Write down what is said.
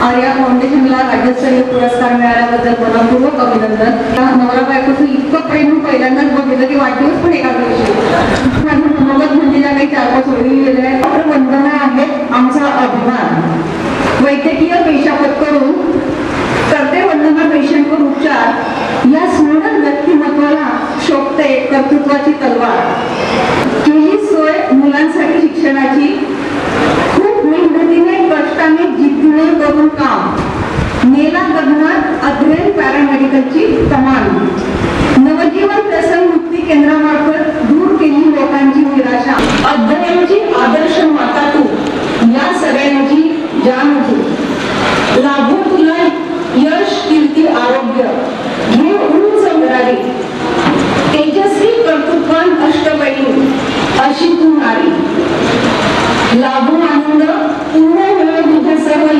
आर्या फाउंडेशनला राज्यस्तरीय पुरस्कार मिळाल्याबद्दल मनपूर्वक अभिनंदन. नवरा बायकोचं इतकं प्रेम पहिल्यांदाच बघितलं की वाढदिवस पण एका दिवशी. मनोगत म्हणजे ज्या काही 4-5 ओळी वेगळ्या आहेत. वंदना आहेत आमचा अभिमान. वैद्यकीय पेशा पत्करून करते वंदना पेशंटवर उपचार. या स्मरण व्यक्तिमत्वाला शोभते कर्तृत्वाची तलवार. केली सोय मुलांसाठी शिक्षणाची, खूप मेहनतीने कष्टाने जिद्दीने करून काम. नेला गगनात अध्ययन पॅरामेडिकलची कमान. नवजीवन व्यसन मुक्ती केंद्रामार्फत दूर केली लोकांची निराशा. अध्ययनाची आदर्श माता तू, या सगळ्यांची जाण तू. लाभो तुला यश कीर्ती आरोग्य, घे उंच उरारी. तेजस्वी कर्तृत्वान अष्टपैलू अशी तू नारी. लाभो